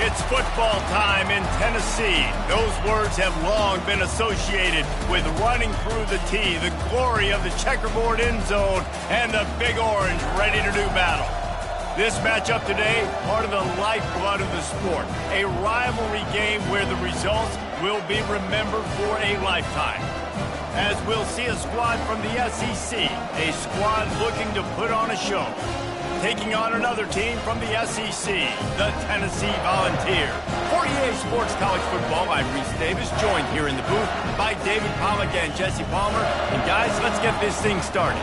It's football time in Tennessee. Those words have long been associated with running through the tee, the glory of the checkerboard end zone, and the Big Orange ready to do battle. This matchup today, part of the lifeblood of the sport. A rivalry game where the results will be remembered for a lifetime. As we'll see a squad from the SEC, a squad looking to put on a show. Taking on another team from the SEC, the Tennessee Volunteers. 48 Sports College Football, I'm Reese Davis, joined here in the booth by David Pollack and Jesse Palmer. And guys, let's get this thing started.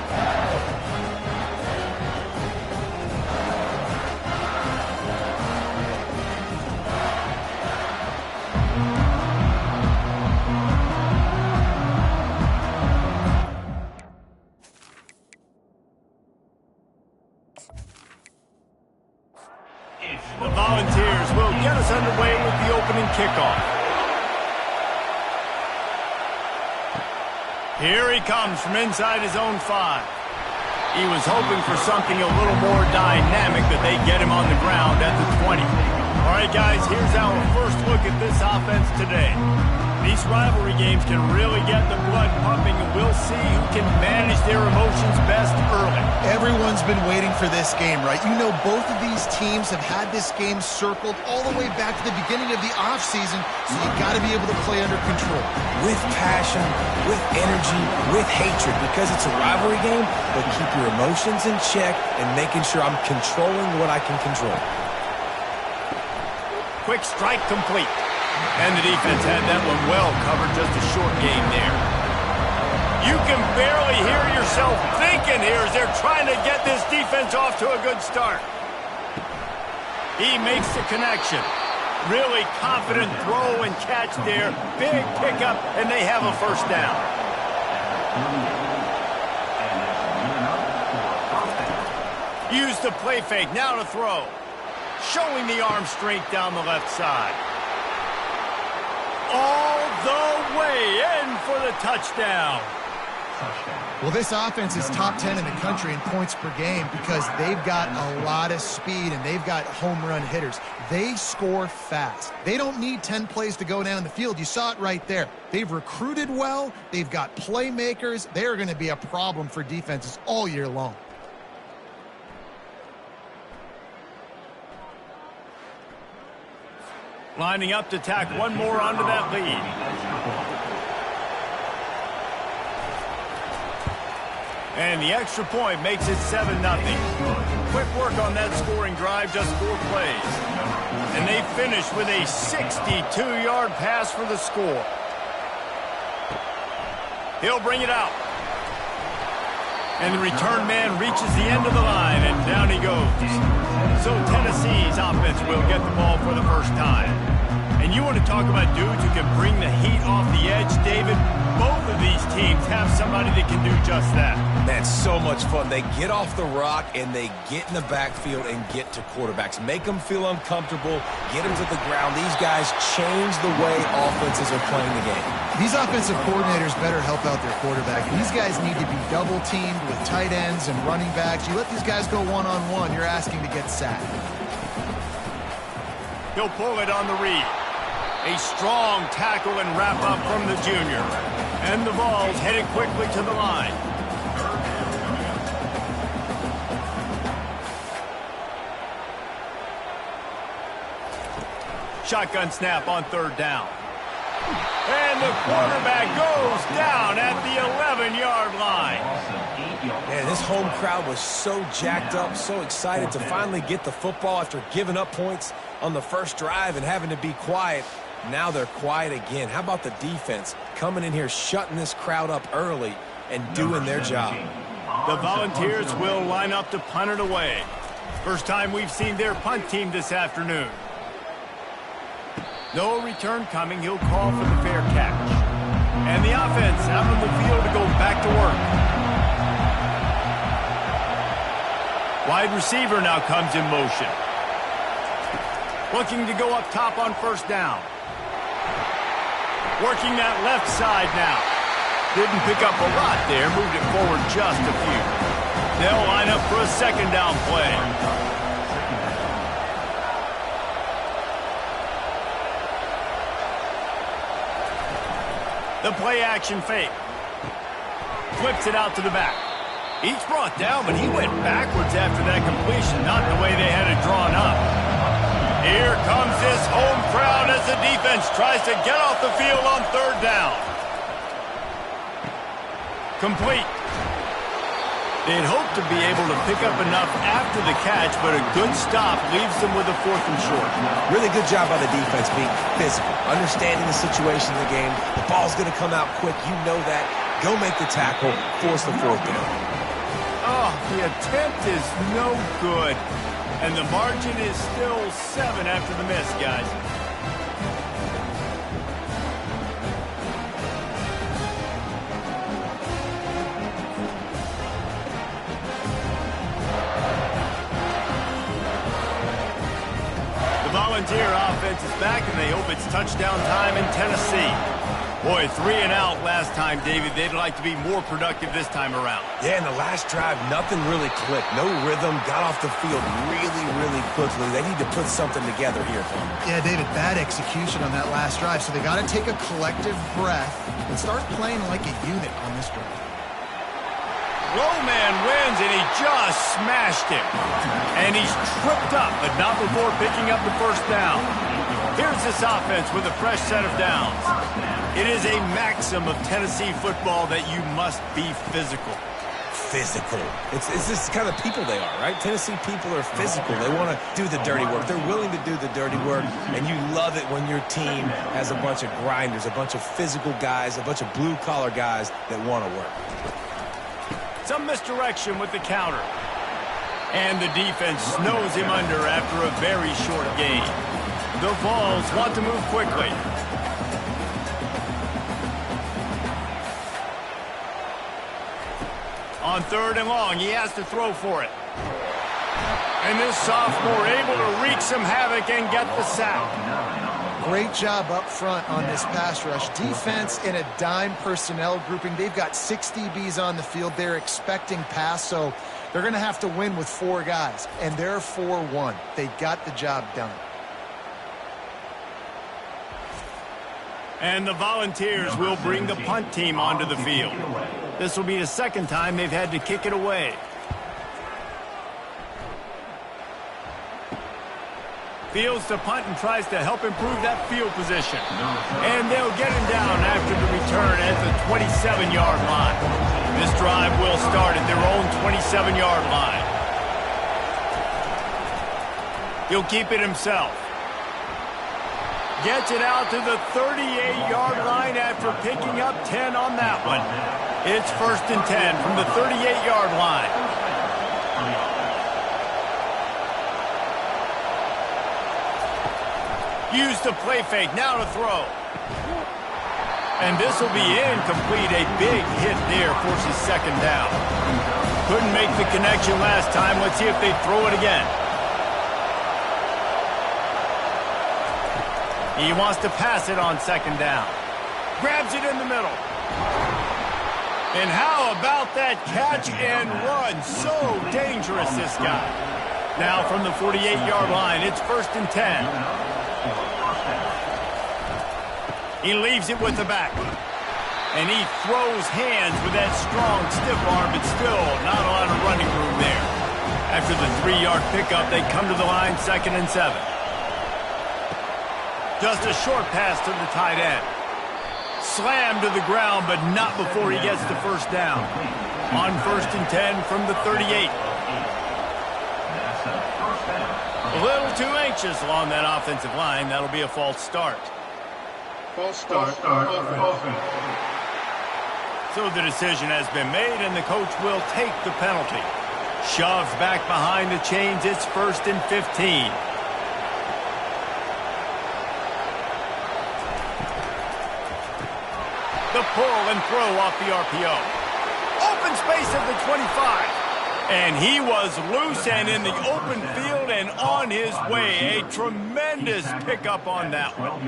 The Volunteers will get us underway with the opening kickoff. Here he comes from inside his own 5. He was hoping for something a little more dynamic, that they get him on the ground at the 20. All right, guys, here's our first look at this offense today. These rivalry games can really get the blood pumping, and we'll see who can manage their emotions best early. Everyone's been waiting for this game, right? You know, both of these teams have had this game circled all the way back to the beginning of the offseason, so you got to be able to play under control. With passion, with energy, with hatred, because it's a rivalry game, but keep your emotions in check and making sure I'm controlling what I can control. Quick strike complete. And the defense had that one well covered, just a short game there. You can barely hear yourself thinking here as they're trying to get this defense off to a good start. He makes the connection. Really confident throw and catch there. Big pickup, and they have a first down. Use the play fake, now to throw. Showing the arm strength down the left side. All the way in for the touchdown. Well, this offense is top 10 in the country in points per game because they've got a lot of speed and they've got home run hitters. They score fast. They don't need 10 plays to go down the field. You saw it right there. They've recruited well. They've got playmakers. They are going to be a problem for defenses all year long. Lining up to tack one more onto that lead. And the extra point makes it 7-0. Quick work on that scoring drive, just 4 plays. And they finish with a 62-yard pass for the score. He'll bring it out. And the return man reaches the end of the line, and down he goes. So Tennessee's offense will get the ball for the first time. And you want to talk about dudes who can bring the heat off the edge, David? Both of these teams have somebody that can do just that. That's so much fun. They get off the rock and they get in the backfield and get to quarterbacks. Make them feel uncomfortable, get them to the ground. These guys change the way offenses are playing the game. These offensive coordinators better help out their quarterback. These guys need to be double-teamed with tight ends and running backs. You let these guys go one-on-one, you're asking to get sacked. He'll pull it on the read. A strong tackle and wrap-up from the junior. And the ball's headed quickly to the line. Shotgun snap on 3rd down. And the quarterback goes down at the 11-yard line. Man, this home crowd was so jacked up, so excited to finally get the football after giving up points on the first drive and having to be quiet. Now they're quiet again. How about the defense coming in here, shutting this crowd up early and doing their job? The Volunteers will line up to punt it away. First time we've seen their punt team this afternoon. No return coming. He'll call for the fair catch. And the offense out on the field to go back to work. Wide receiver now comes in motion. Looking to go up top on 1st down. Working that left side now. Didn't pick up a lot there. Moved it forward just a few. They'll line up for a 2nd down play. The play action fake. Flips it out to the back. Each brought down, but he went backwards after that completion, not the way they had it drawn up. Here comes this home crowd as the defense tries to get off the field on third down. Complete. They'd hoped to be able to pick up enough after the catch, but a good stop leaves them with a 4th and short. Really good job by the defense being physical, understanding the situation in the game. The ball's going to come out quick. You know that. Go make the tackle, force the 4th down. Oh, the attempt is no good. And the margin is still 7 after the miss, guys. The Volunteer offense is back, and they hope it's touchdown time in Tennessee. Boy, 3 and out last time, David. They'd like to be more productive this time around. Yeah, in the last drive, nothing really clicked. No rhythm, got off the field really, really quickly. They need to put something together here, Tom. Yeah, David, bad execution on that last drive, so they got to take a collective breath and start playing like a unit on this drive. Low man wins, and he just smashed him. And he's tripped up, but not before picking up the first down. Here's this offense with a fresh set of downs. It is a maxim of Tennessee football that you must be physical. Physical. It's this kind of people they are, right? Tennessee people are physical. They want to do the dirty work. They're willing to do the dirty work, and you love it when your team has a bunch of grinders, a bunch of physical guys, a bunch of blue-collar guys that want to work. Some misdirection with the counter. And the defense snows him under after a very short gain. The Vols want to move quickly. On 3rd and long, he has to throw for it. And this sophomore able to wreak some havoc and get the sack. Great job up front on this pass rush. Defense in a dime personnel grouping. They've got 6 DBs on the field. They're expecting pass, so they're going to have to win with 4 guys. And they're 4-1. They got the job done. And the Volunteers will bring the punt team onto the field. This will be the 2nd time they've had to kick it away. Fields to punt and tries to help improve that field position. And they'll get him down after the return at the 27-yard line. This drive will start at their own 27-yard line. He'll keep it himself. Gets it out to the 38-yard line after picking up 10 on that one. It's 1st and 10 from the 38-yard line. Use the play fake, now to throw. And this will be incomplete. A big hit there forces 2nd down. Couldn't make the connection last time. Let's see if they throw it again. He wants to pass it on 2nd down. Grabs it in the middle. And how about that catch and run? So dangerous, this guy. Now from the 48-yard line, it's 1st and 10. He leaves it with the back. And he throws hands with that strong, stiff arm, but still not a lot of running room there. After the 3-yard pickup, they come to the line, 2nd and 7. Just a short pass to the tight end. Slammed to the ground, but not before he gets the 1st down. On 1st and 10 from the 38. A little too anxious along that offensive line. That'll be a false start. False start. So the decision has been made, and the coach will take the penalty. Shoves back behind the chains. It's 1st and 15. The pull and throw off the RPO. Open space at the 25. And he was loose and in the open field and on his way. A tremendous pickup on that one.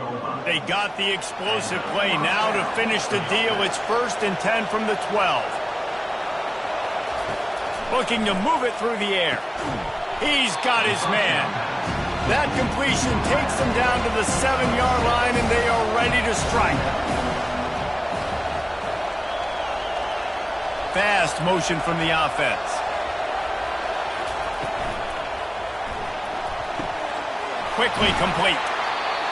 They got the explosive play now to finish the deal. It's 1st and 10 from the 12. Looking to move it through the air. He's got his man. That completion takes them down to the 7-yard line, and they are ready to strike. fast motion from the offense. Quickly complete.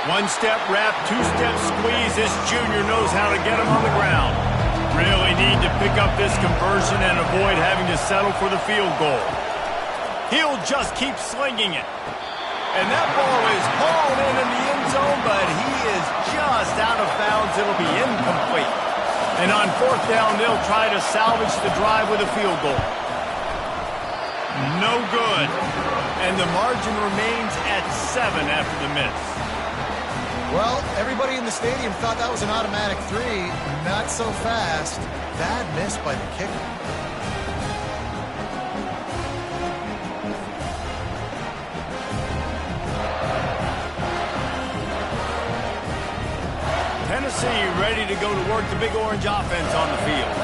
One-step wrap, two-step squeeze. This junior knows how to get him on the ground. Really need to pick up this conversion and avoid having to settle for the field goal. He'll just keep slinging it. And that ball is hauled in the end zone, but he is just out of bounds. It'll be incomplete. And on fourth down, they'll try to salvage the drive with a field goal. No good. And the margin remains at 7 after the miss. Well, everybody in the stadium thought that was an automatic 3. Not so fast. Bad miss by the kicker. Tennessee ready to go to work the Big Orange offense on the field.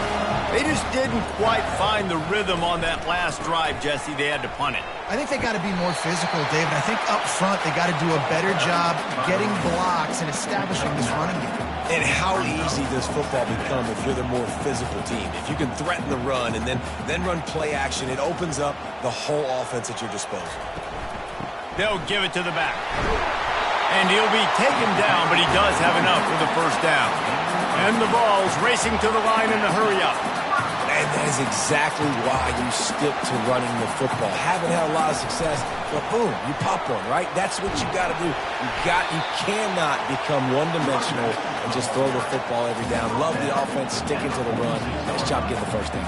They just didn't quite find the rhythm on that last drive, Jesse. They had to punt it. I think they got to be more physical, David. I think up front they got to do a better job getting blocks and establishing this running game. And how easy does football become if you're the more physical team? If you can threaten the run and then run play action, it opens up the whole offense at your disposal. They'll give it to the back. And he'll be taken down, but he does have enough for the first down. And the ball's racing to the line in a hurry up. And that is exactly why you stick to running the football. Haven't had a lot of success, but boom, you pop one, right? That's what you got to do. You cannot become one-dimensional and just throw the football every down. Love the offense, sticking to the run. Nice job getting the first down.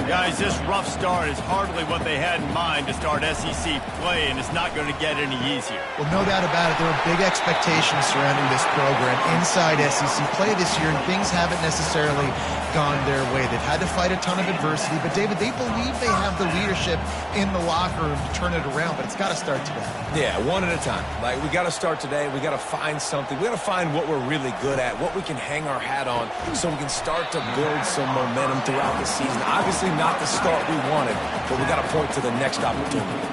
Guys, this rough start is hardly what they had in mind to start SEC play, and it's not going to get any easier. Well, no doubt about it. There are big expectations surrounding this program inside SEC play this year, and things haven't necessarily gone their way. They've had to fight a ton of adversity, but David, they believe they have the leadership in the locker room to turn it around, but it's got to start today. Yeah, one at a time. Like, we got to start today. We got to find something. We got to find what we're really good at, what we can hang our hat on, so we can start to build some momentum throughout the season. Obviously not the start we wanted, but we got to point to the next opportunity.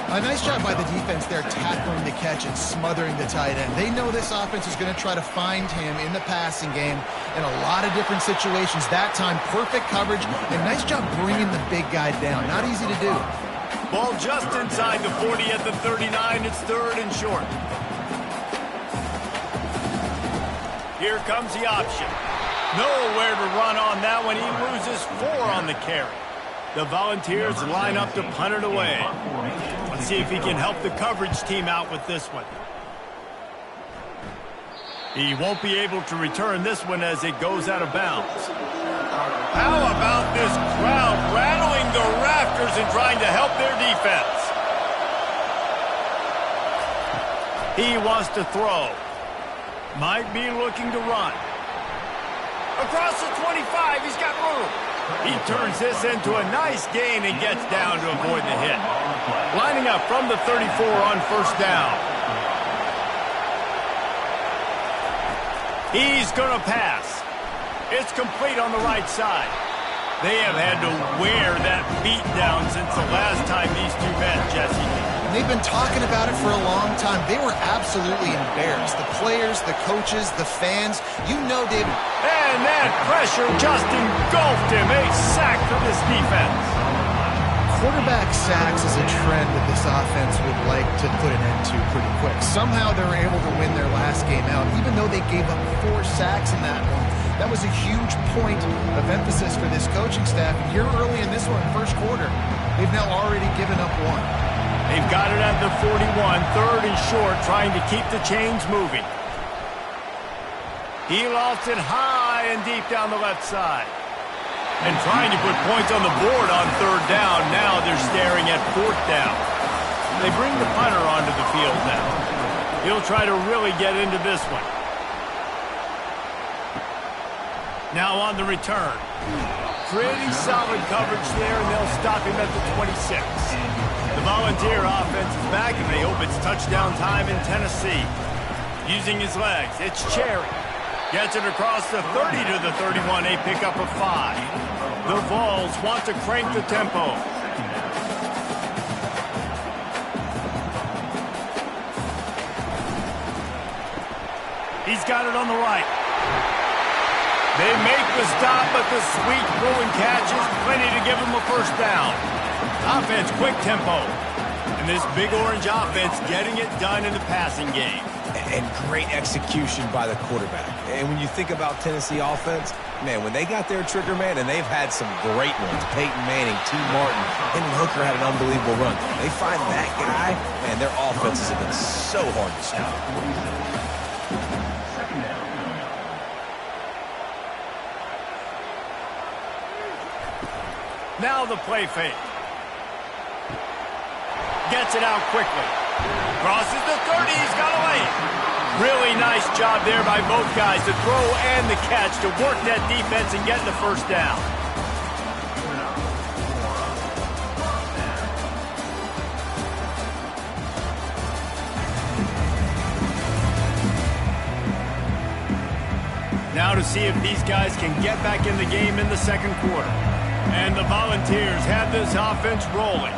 A nice job by the defense there, tackling the catch and smothering the tight end. They know this offense is going to try to find him in the passing game in a lot of different situations. That time, perfect coverage, and nice job bringing the big guy down. Not easy to do. Ball just inside the 40 at the 39. It's third and short. Here comes the option. Nowhere to run on that one. He loses 4 on the carry. The Volunteers line up to punt it away. Let's see if he can help the coverage team out with this one. He won't be able to return this one as it goes out of bounds. How about this crowd rattling the rafters and trying to help their defense? He wants to throw. Might be looking to run. Across the 25, he's got room. He turns this into a nice gain and gets down to avoid the hit. Lining up from the 34 on first down. He's going to pass. It's complete on the right side. They have had to wear that beat down since the last time these two met, Jesse. They've been talking about it for a long time. They were absolutely embarrassed. The players, the coaches, the fans. You know, David. And that pressure just engulfed him. A sack for this defense. Quarterback sacks is a trend that this offense would like to put an end to pretty quick. Somehow they were able to win their last game out, even though they gave up 4 sacks in that one. That was a huge point of emphasis for this coaching staff. Here early in this one, first quarter, they've now already given up 1. They've got it at the 41, third and short, trying to keep the chains moving. He lofts it high and deep down the left side. And trying to put points on the board on third down. Now they're staring at fourth down. They bring the punter onto the field now. He'll try to really get into this one. Now on the return. Pretty solid coverage there, and they'll stop him at the 26. The Volunteer offense is back, and they hope it's touchdown time in Tennessee. Using his legs, it's Cherry. Gets it across the 30 to the 31, a pickup of 5. The Vols want to crank the tempo. He's got it on the right. They make the stop, but the sweet throwing catch is plenty to give them a first down. Offense, quick tempo. And this Big Orange offense getting it done in the passing game. And great execution by the quarterback. And when you think about Tennessee offense, man, when they got their trigger man, and they've had some great ones, Peyton Manning, T. Martin, and Hooker had an unbelievable run. They find that guy, man, their offenses have been so hard to stop. Now the play fake. Gets it out quickly. Crosses the 30. He's got away. Really nice job there by both guys to throw and the catch to work that defense and get the first down. Now to see if these guys can get back in the game in the second quarter. And the Volunteers have this offense rolling.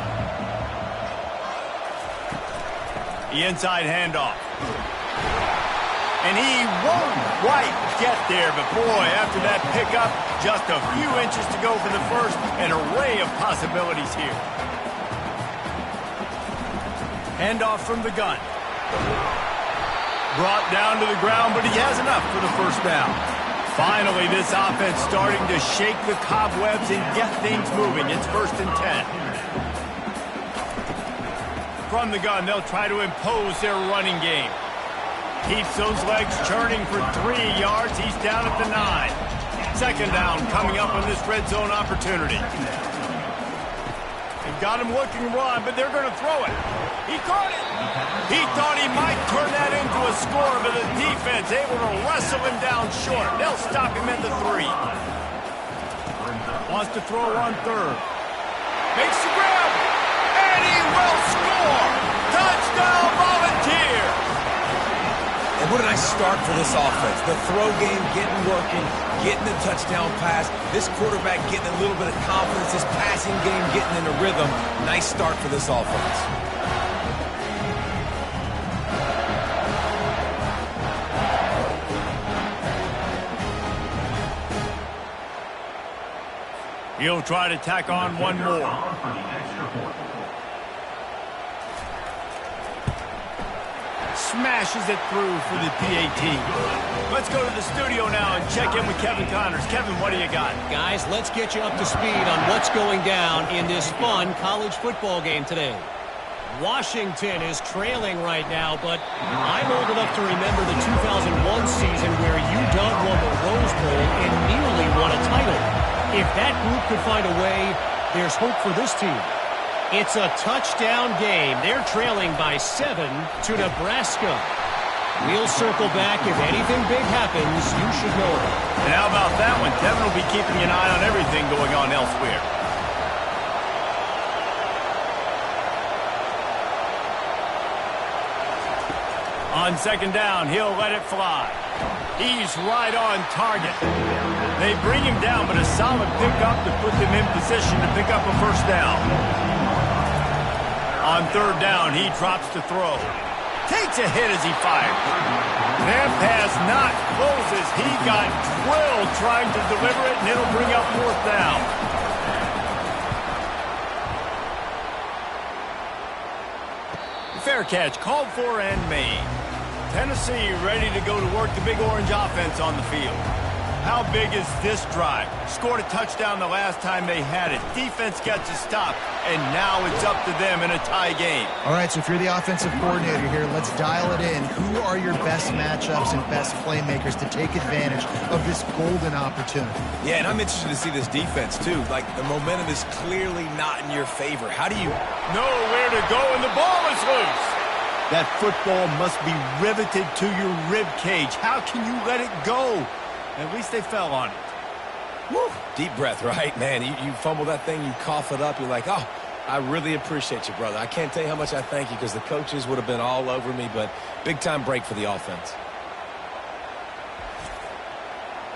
The inside handoff. And he won't quite get there, but boy, after that pickup, just a few inches to go for the first. An array of possibilities here. Handoff from the gun. Brought down to the ground, but he has enough for the first down. Finally, this offense starting to shake the cobwebs and get things moving. It's 1st and 10. From the gun, they'll try to impose their running game. Keeps those legs churning for 3 yards. He's down at the 9. 2nd down coming up on this red zone opportunity. They've got him looking to run, but they're going to throw it. He caught it. He thought he might turn that into a score, but the defense able to wrestle him down short. They'll stop him at the 3. Wants to throw on 3rd. Makes the grab. And he will score. Touchdown, Volunteer. And what a nice start for this offense. The throw game getting working, getting the touchdown pass. This quarterback getting a little bit of confidence. This passing game getting in a rhythm. Nice start for this offense. He'll try to tack on one more. Smashes it through for the PAT. Let's go to the studio now and check in with Kevin Connors. Kevin, what do you got? Guys, let's get you up to speed on what's going down in this fun college football game today. Washington is trailing right now, but I'm old enough to remember the 2001 season where UW won the Rose Bowl and nearly won a title. If that group could find a way, there's hope for this team. It's a touchdown game. They're trailing by 7 to Nebraska. We'll circle back. If anything big happens, you should know it. And how about that one? Kevin will be keeping an eye on everything going on elsewhere. On 2nd down, he'll let it fly. He's right on target. They bring him down, but a solid pickup to put them in position to pick up a first down. On 3rd down, he drops to throw. Takes a hit as he fires. That pass not closes. He got drilled trying to deliver it, and it'll bring up 4th down. Fair catch, called for and made. Tennessee ready to go to work the Big Orange offense on the field. How big is this drive? Scored a touchdown the last time they had it. Defense gets a stop, and now it's up to them in a tie game. All right, so if you're the offensive coordinator here, let's dial it in. Who are your best matchups and best playmakers to take advantage of this golden opportunity? Yeah, and I'm interested to see this defense, too. Like, the momentum is clearly not in your favor. How do you know where to go, and the ball is loose? That football must be riveted to your rib cage. How can you let it go? At least they fell on it. Woo. Deep breath, right? Man, you fumble that thing, you cough it up, you're like, oh, I really appreciate you, brother. I can't tell you how much I thank you because the coaches would have been all over me, but big-time break for the offense.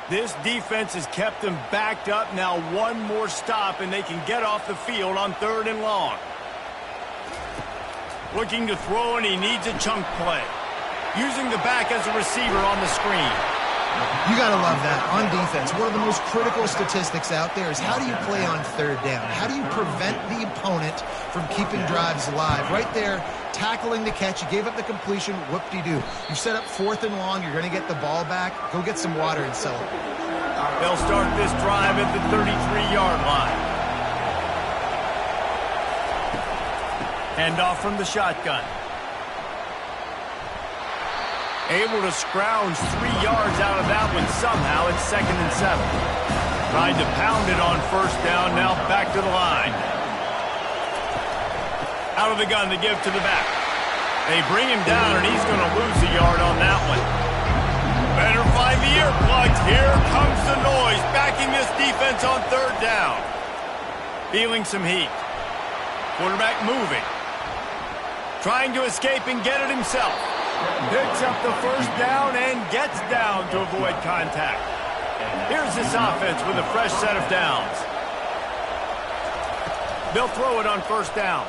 This defense has kept them backed up. Now one more stop, and they can get off the field on 3rd and long. Looking to throw, and he needs a chunk play. Using the back as a receiver on the screen. You got to love that. On defense, one of the most critical statistics out there is how do you play on third down? How do you prevent the opponent from keeping drives alive? Right there, tackling the catch. You gave up the completion. Whoop-de-doo. You set up 4th and long. You're going to get the ball back. Go get some water and sell it. They'll start this drive at the 33-yard line. Handoff from the shotgun. Able to scrounge 3 yards out of that one somehow. It's 2nd and 7. Tried to pound it on 1st down. Now back to the line. Out of the gun to give to the back. They bring him down, and he's going to lose a yard on that one. Better find the earplugs. Here comes the noise. Backing this defense on 3rd down. Feeling some heat. Quarterback moving. Trying to escape and get it himself. Picks up the 1st down and gets down to avoid contact. Here's this offense with a fresh set of downs. They'll throw it on 1st down.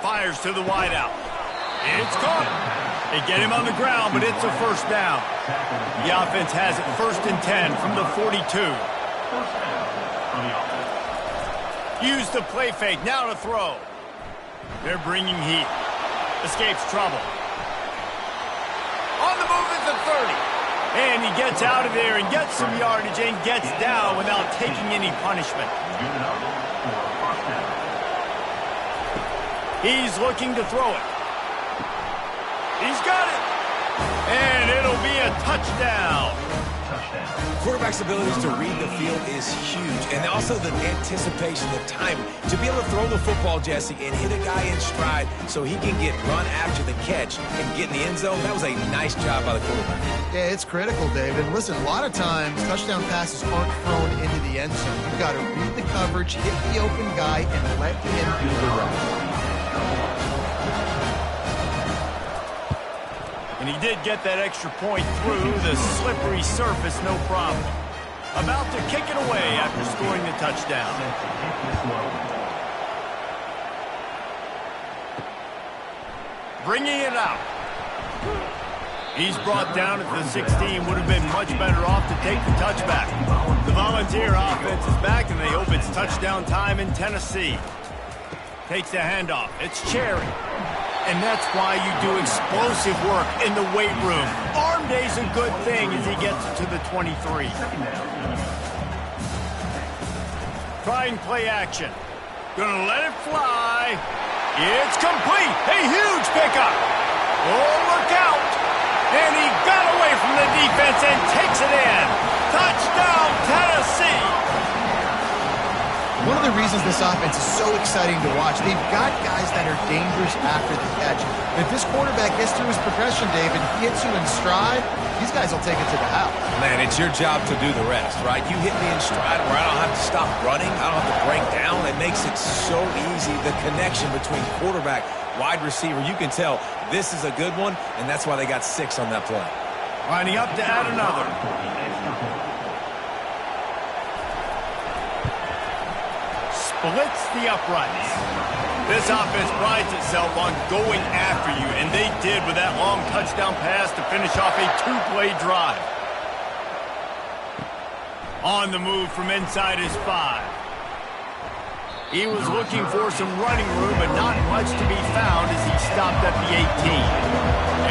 Fires to the wideout. It's caught. They get him on the ground, but it's a 1st down. The offense has it 1st and 10 from the 42. Use the play fake. Now to throw. They're bringing heat. Escapes trouble. On the move at the 30. And he gets out of there and gets some yardage and gets down without taking any punishment. He's looking to throw it. He's got it. And it'll be a touchdown. Quarterback's abilities to read the field is huge, and also the anticipation, the timing. To be able to throw the football, Jesse, and hit a guy in stride so he can get run after the catch and get in the end zone, that was a nice job by the quarterback. Yeah, it's critical, David. Listen, a lot of times, touchdown passes aren't thrown into the end zone. You've got to read the coverage, hit the open guy, and let him do the rest. And he did get that extra point through the slippery surface, no problem. About to kick it away after scoring the touchdown. Bringing it out. He's brought down at the 16. Would have been much better off to take the touchback. The Volunteer offense is back, and they hope it's touchdown time in Tennessee. Takes the handoff. It's Cherry. And that's why you do explosive work in the weight room. Arm day's a good thing as he gets to the 23. Trying play action. Gonna let it fly. It's complete. A huge pickup. Oh, look out. And he got away from the defense and takes it in. Touchdown, Tennessee. One of the reasons this offense is so exciting to watch, they've got guys that are dangerous after the catch. If this quarterback gets through his progression, David, hits you in stride, these guys will take it to the house. Man, it's your job to do the rest, right? You hit me in stride where I don't have to stop running. I don't have to break down. It makes it so easy, the connection between quarterback, wide receiver. You can tell this is a good one, and that's why they got 6 on that play. Lining up to add another. Splits the uprights. This offense prides itself on going after you, and they did with that long touchdown pass to finish off a 2-play drive. On the move from inside his 5. He was looking for some running room, but not much to be found as he stopped at the 18.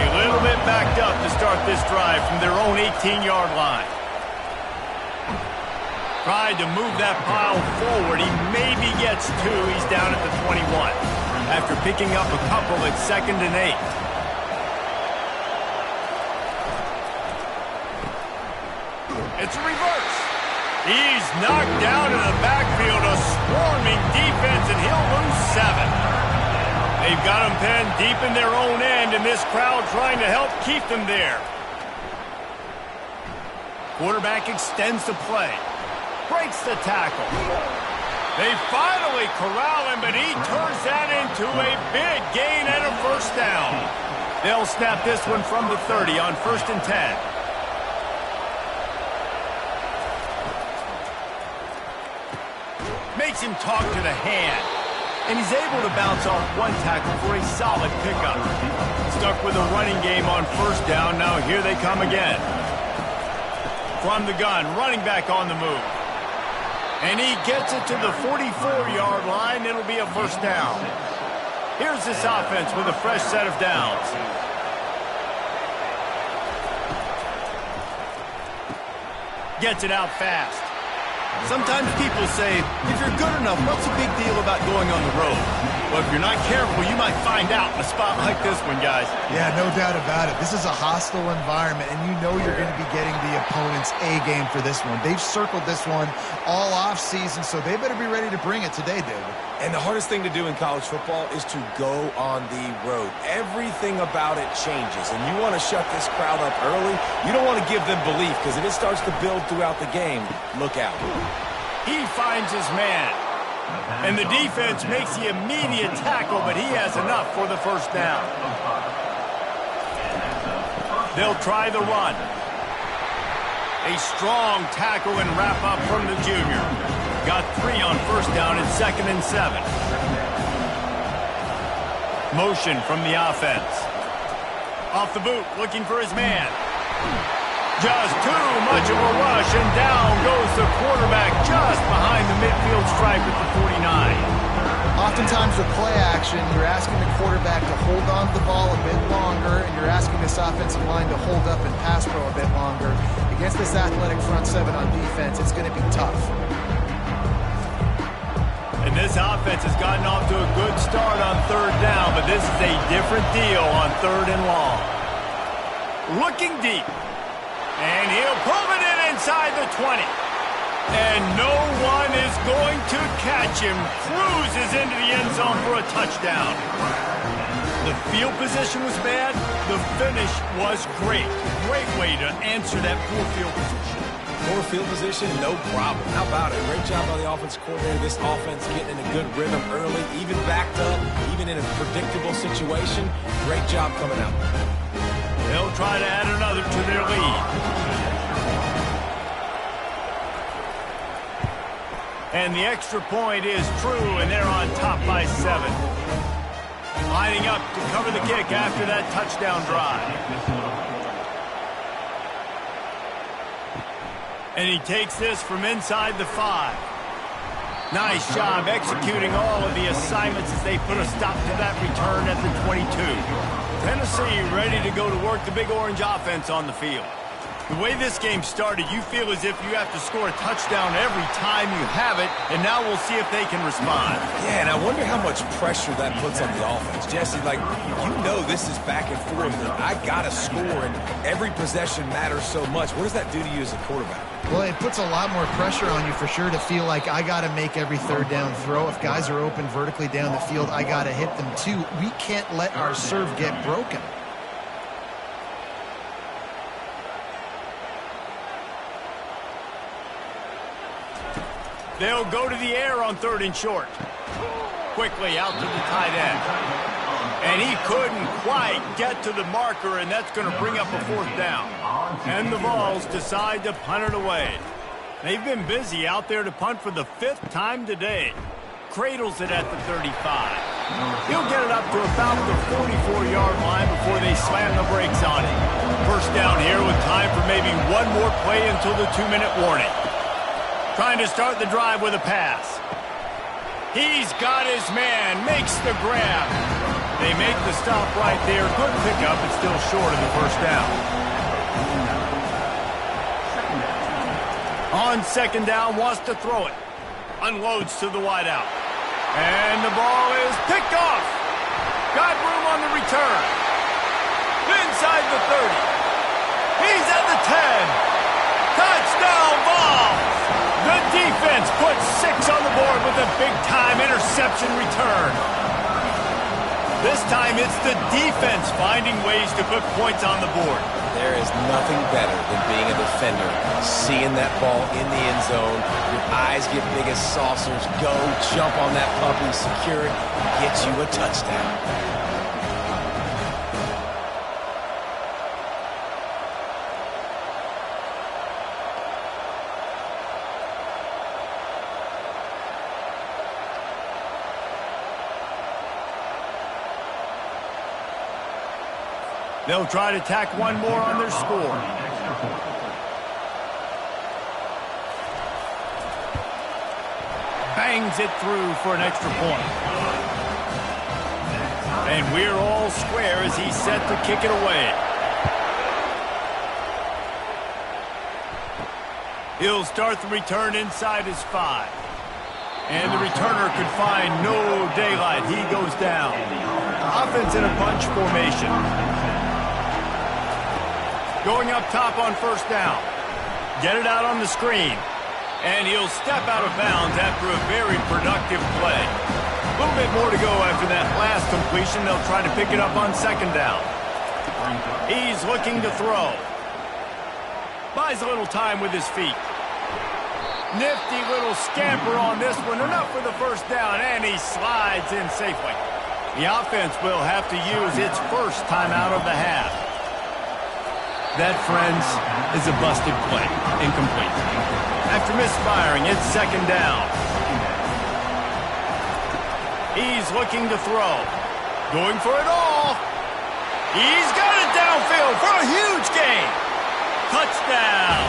A little bit backed up to start this drive from their own 18-yard line. Tried to move that pile forward. He maybe gets 2. He's down at the 21. After picking up a couple at 2nd and 8. It's a reverse. He's knocked down in the backfield. A swarming defense, and he'll lose 7. They've got him pinned deep in their own end, and this crowd trying to help keep them there. Quarterback extends the play. Breaks the tackle. They finally corral him, but he turns that into a big gain and a 1st down. They'll snap this one from the 30 on 1st and 10. Makes him talk to the hand. And he's able to bounce off one tackle for a solid pickup. Stuck with a running game on 1st down. Now here they come again. From the gun, running back on the move. And he gets it to the 44-yard line. It'll be a first down. Here's this offense with a fresh set of downs. Gets it out fast. Sometimes people say, if you're good enough, what's the big deal about going on the road? Well, if you're not careful, you might find out in a spot like this one, guys. Yeah, no doubt about it. This is a hostile environment, and you know you're going to be getting the opponent's A-game for this one. They've circled this one all off-season, so they better be ready to bring it today, David. And the hardest thing to do in college football is to go on the road. Everything about it changes, and you want to shut this crowd up early. You don't want to give them belief, because if it starts to build throughout the game, look out. He finds his man. And the defense makes the immediate tackle, but he has enough for the first down. They'll try the run. A strong tackle and wrap up from the junior. Got 3 on first down and 2nd and 7. Motion from the offense. Off the boot, looking for his man. Just too much of a rush, and down goes the quarterback just behind the midfield stripe at the 49. Oftentimes with play action, you're asking the quarterback to hold on to the ball a bit longer, and you're asking this offensive line to hold up and pass pro a bit longer. Against this athletic front seven on defense, it's going to be tough. And this offense has gotten off to a good start on 3rd down, but this is a different deal on 3rd and long. Looking deep. And he'll pull it in inside the 20. And no one is going to catch him. Cruises into the end zone for a touchdown. The field position was bad. The finish was great. Great way to answer that poor field position. Poor field position, no problem. How about it? Great job by the offensive coordinator. This offense getting in a good rhythm early, even backed up, even in a predictable situation. Great job coming out. They'll try to add another to their lead. And the extra point is true, and they're on top by 7. Lining up to cover the kick after that touchdown drive. And he takes this from inside the 5. Nice job executing all of the assignments as they put a stop to that return at the 22. Tennessee ready to go to work the Big Orange offense on the field. The way this game started, you feel as if you have to score a touchdown every time you have it, and now we'll see if they can respond. Yeah, and I wonder how much pressure that puts on the offense. Jesse, like, you know this is back and forth, and I got to score, and every possession matters so much. What does that do to you as a quarterback? Well, it puts a lot more pressure on you for sure to feel like I got to make every 3rd down throw. If guys are open vertically down the field, I got to hit them too. We can't let our serve get broken. They'll go to the air on 3rd and short. Quickly out to the tight end. And he couldn't quite get to the marker, and that's going to bring up a 4th down. And the Vols decide to punt it away. They've been busy out there to punt for the 5th time today. Cradles it at the 35. He'll get it up to about the 44-yard line before they slam the brakes on him. First down here with time for maybe one more play until the 2-minute warning. Trying to start the drive with a pass. He's got his man, makes the grab. They make the stop right there. Good pickup, but still short of the first down. On 2nd down, wants to throw it. Unloads to the wideout. And the ball is picked off. Got room on the return. Inside the 30. He's at the 10. Touchdown Vols! The defense puts 6 on the board with a big-time interception return. This time it's the defense finding ways to put points on the board. There is nothing better than being a defender, seeing that ball in the end zone, your eyes get big as saucers, go, jump on that puppy, secure it, get you a touchdown. They'll try to tack one more on their score. bangs it through for an extra point. And we're all square as he's set to kick it away. He'll start the return inside his 5. And the returner could find no daylight. He goes down. Offense in a bunch formation. Going up top on first down. Get it out on the screen. And he'll step out of bounds after a very productive play. A little bit more to go after that last completion. They'll try to pick it up on second down. He's looking to throw. Buys a little time with his feet. Nifty little scamper on this one. Enough for the first down, and he slides in safely. The offense will have to use its first timeout of the half. That, friends, is a busted play. Incomplete. After misfiring, it's second down. He's looking to throw. Going for it all. He's got it downfield for a huge gain. Touchdown.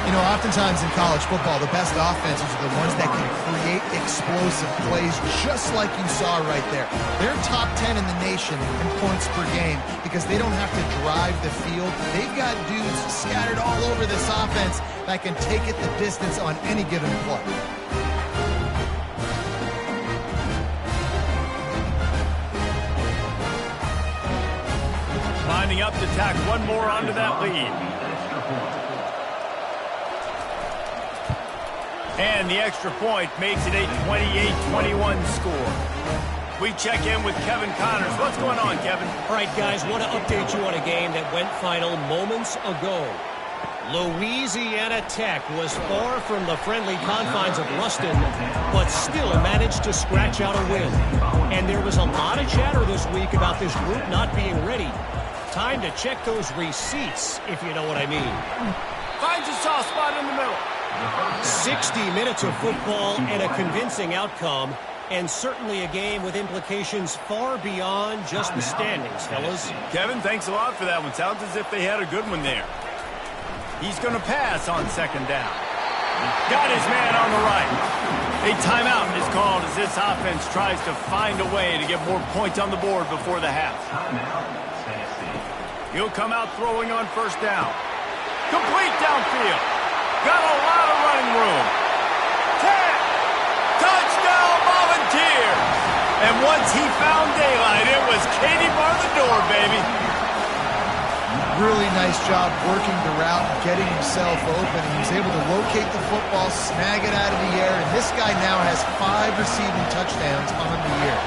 You know, oftentimes in college football, the best offenses are the ones that can create explosive plays just like you saw right there. They're top 10 in the nation in points per game because they don't have to drive the field. They've got dudes scattered all over this offense that can take it the distance on any given play. Lining up to tack one more onto that lead. And the extra point makes it a 28-21 score. We check in with Kevin Connors. What's going on, Kevin? All right, guys, want to update you on a game that went final moments ago. Louisiana Tech was far from the friendly confines of Ruston, but still managed to scratch out a win. And there was a lot of chatter this week about this group not being ready. Time to check those receipts, if you know what I mean. Finds a soft spot in the middle. 60 minutes of football and a convincing outcome, and certainly a game with implications far beyond just the standings, fellas. Kevin, thanks a lot for that one. Sounds as if they had a good one there. He's going to pass on second down. Got his man on the right. A timeout is called as this offense tries to find a way to get more points on the board before the half. He'll come out throwing on first down. Complete downfield. Got a lot of running room. 10. Touchdown Volunteers. And once he found daylight, it was Katie bar the door, baby. Really nice job working the route and getting himself open. He was able to locate the football, snag it out of the air, and this guy now has 5 receiving touchdowns on the year.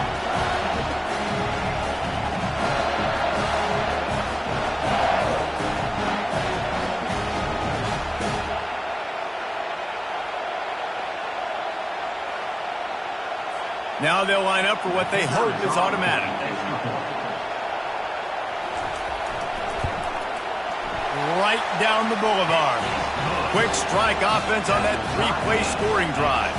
Now they'll line up for what they hope is automatic. Right down the boulevard. Quick strike offense on that 3-play scoring drive.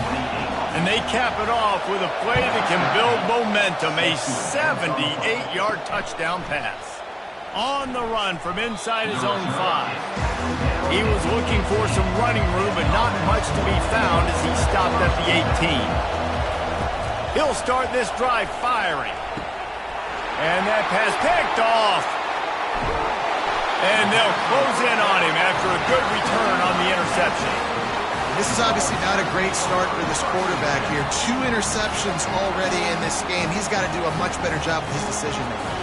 And they cap it off with a play that can build momentum, a 78-yard touchdown pass. On the run from inside his own 5. He was looking for some running room, but not much to be found as he stopped at the 18. He'll start this drive firing. And that pass picked off. And they'll close in on him after a good return on the interception. This is obviously not a great start for this quarterback here. 2 interceptions already in this game. He's got to do a much better job with his decision-making.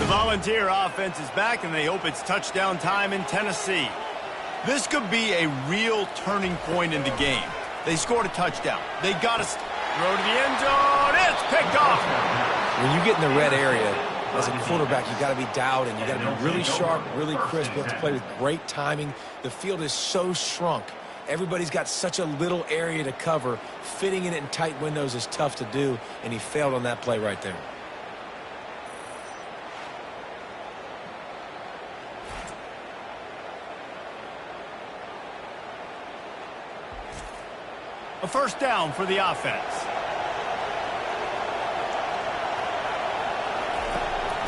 Volunteer offense is back, and they hope it's touchdown time in Tennessee. This could be a real turning point in the game. They scored a touchdown. They got to throw to the end zone. It's picked off. When you get in the red area, as a quarterback, you got to be dialed in. You got to be really sharp, really crisp. You have to play with great timing. The field is so shrunk. Everybody's got such a little area to cover. Fitting in it in tight windows is tough to do, and he failed on that play right there. A first down for the offense.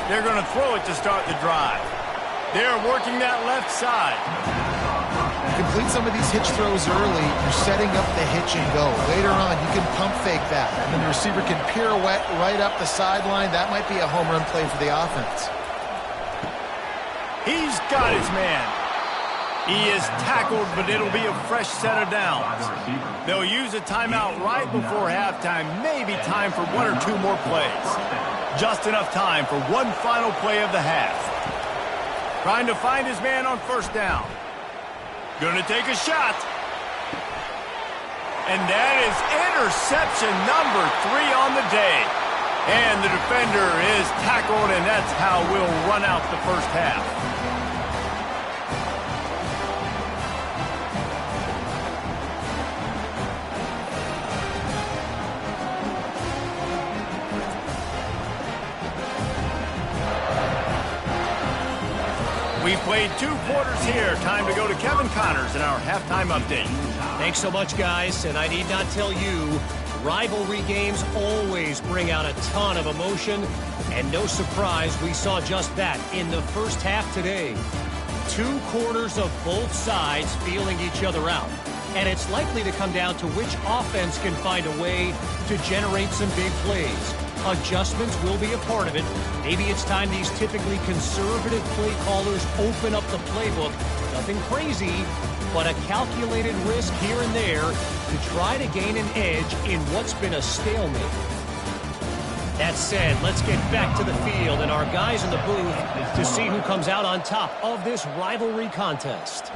They're going to throw it to start the drive. They're working that left side. Complete some of these hitch throws early. You're setting up the hitch and go. Later on, you can pump fake that. And then the receiver can pirouette right up the sideline. That might be a home run play for the offense. He's got his man. He is tackled, but it'll be a fresh set of downs. They'll use a timeout right before halftime. Maybe time for one or two more plays. Just enough time for one final play of the half. Trying to find his man on first down. Going to take a shot. And that is interception number 3 on the day. And the defender is tackled, and that's how we'll run out the first half. We played 2 quarters here. Time to go to Kevin Connors in our halftime update. Thanks so much, guys. And I need not tell you, rivalry games always bring out a ton of emotion. And no surprise, we saw just that in the first half today. 2 quarters of both sides feeling each other out. And it's likely to come down to which offense can find a way to generate some big plays. Adjustments will be a part of it. Maybe it's time these typically conservative play callers open up the playbook. Nothing crazy, but a calculated risk here and there to try to gain an edge in what's been a stalemate. That said, let's get back to the field and our guys in the booth to see who comes out on top of this rivalry contest.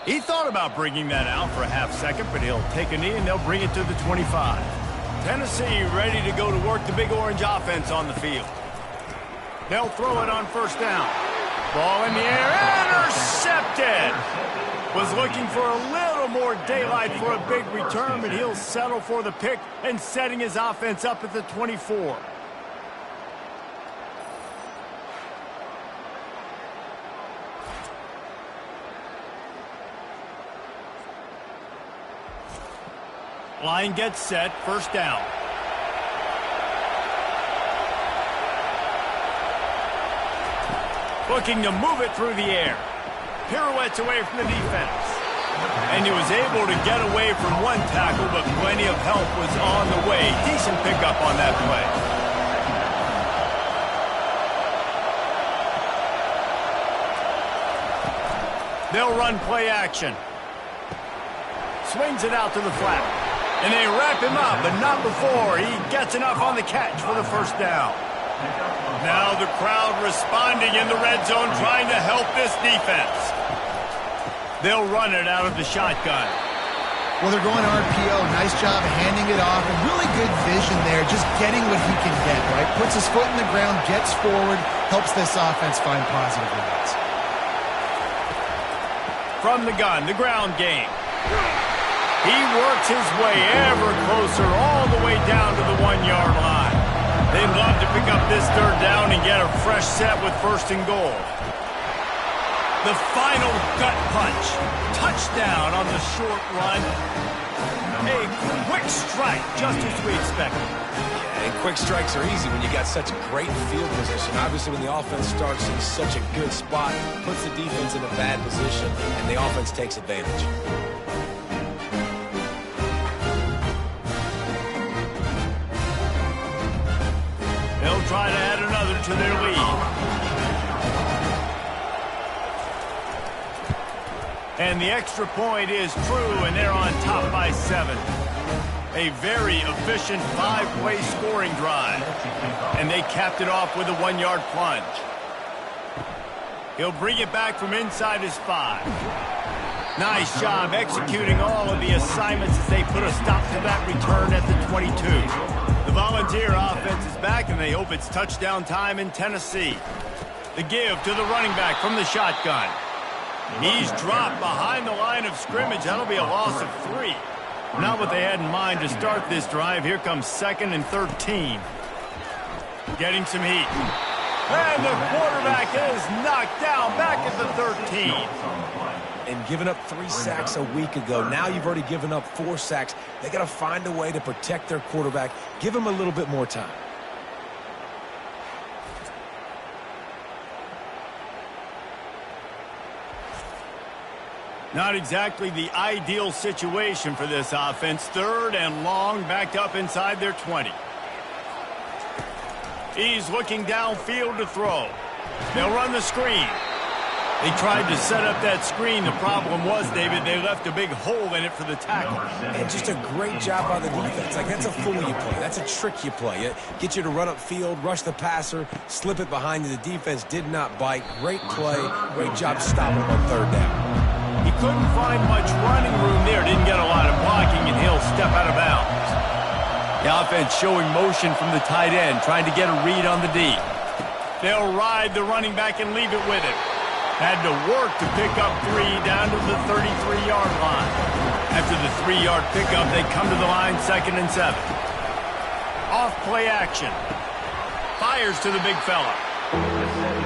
He thought about bringing that out for a half second, but he'll take a knee and they'll bring it to the 25. Tennessee ready to go to work the Big Orange offense on the field. They'll throw it on first down. Ball in the air, intercepted. Was looking for a little more daylight for a big return, but he'll settle for the pick and setting his offense up at the 24. Line gets set, first down. Looking to move it through the air. Pirouettes away from the defense. And he was able to get away from one tackle, but plenty of help was on the way. Decent pickup on that play. They'll run play action. Swings it out to the flat. And they wrap him up, but not before he gets enough on the catch for the first down. Now the crowd responding in the red zone, trying to help this defense. They'll run it out of the shotgun. Well, they're going RPO. Nice job handing it off. And really good vision there, just getting what he can get, right? Puts his foot in the ground, gets forward, helps this offense find positive reads. From the gun, the ground game. He works his way ever closer all the way down to the 1-yard line. They'd love to pick up this third down and get a fresh set with first and goal. The final gut punch. Touchdown on the short run. A quick strike, just as we expected. Yeah, and quick strikes are easy when you got such great field position. Obviously, when the offense starts in such a good spot, puts the defense in a bad position, and the offense takes advantage. They'll try to add another to their lead. And the extra point is true, and they're on top by 7. A very efficient 5-play scoring drive. And they capped it off with a 1-yard plunge. He'll bring it back from inside his 5. Nice job executing all of the assignments as they put a stop to that return at the 22. The Volunteer offense is back, and they hope it's touchdown time in Tennessee. The give to the running back from the shotgun. He's dropped behind the line of scrimmage. That'll be a loss of 3. Not what they had in mind to start this drive. Here comes 2nd and 13. Getting some heat. And the quarterback is knocked down back at the 13. And giving up 3 sacks a week ago. Now you've already given up 4 sacks. They got to find a way to protect their quarterback. Give him a little bit more time. Not exactly the ideal situation for this offense. 3rd and long, backed up inside their 20. He's looking downfield to throw. They'll run the screen. They tried to set up that screen. The problem was, David, they left a big hole in it for the tackle. And just a great job by the defense. Like, that's a fool you play. That's a trick you play. It get you to run upfield, rush the passer, slip it behind you. The defense did not bite. Great play. Great job stopping him on 3rd down. He couldn't find much running room there. Didn't get a lot of blocking, and he'll step out of bounds. The offense showing motion from the tight end, trying to get a read on the D. They'll ride the running back and leave it with him. Had to work to pick up 3 down to the 33-yard line. After the 3-yard pickup, they come to the line 2nd and 7. Off play action. Fires to the big fella.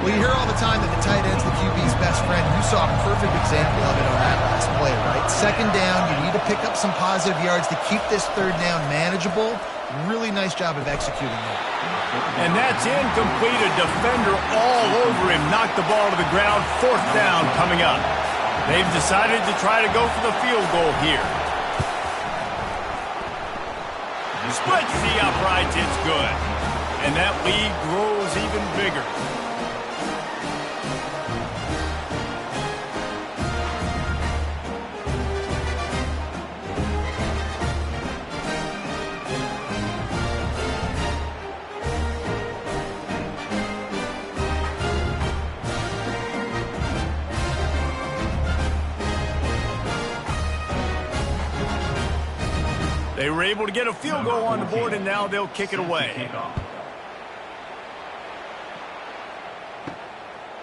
Well, you hear all the time that the tight end's the QB's best friend. You saw a perfect example of it on that last play, right? 2nd down, you need to pick up some positive yards to keep this 3rd down manageable. Really nice job of executing that. And that's incomplete. A defender all over him. Knocked the ball to the ground. 4th down coming up. They've decided to try to go for the field goal here. Splits the uprights. It's good. And that lead grows even bigger. They were able to get a field goal on the board, and now they'll kick it away.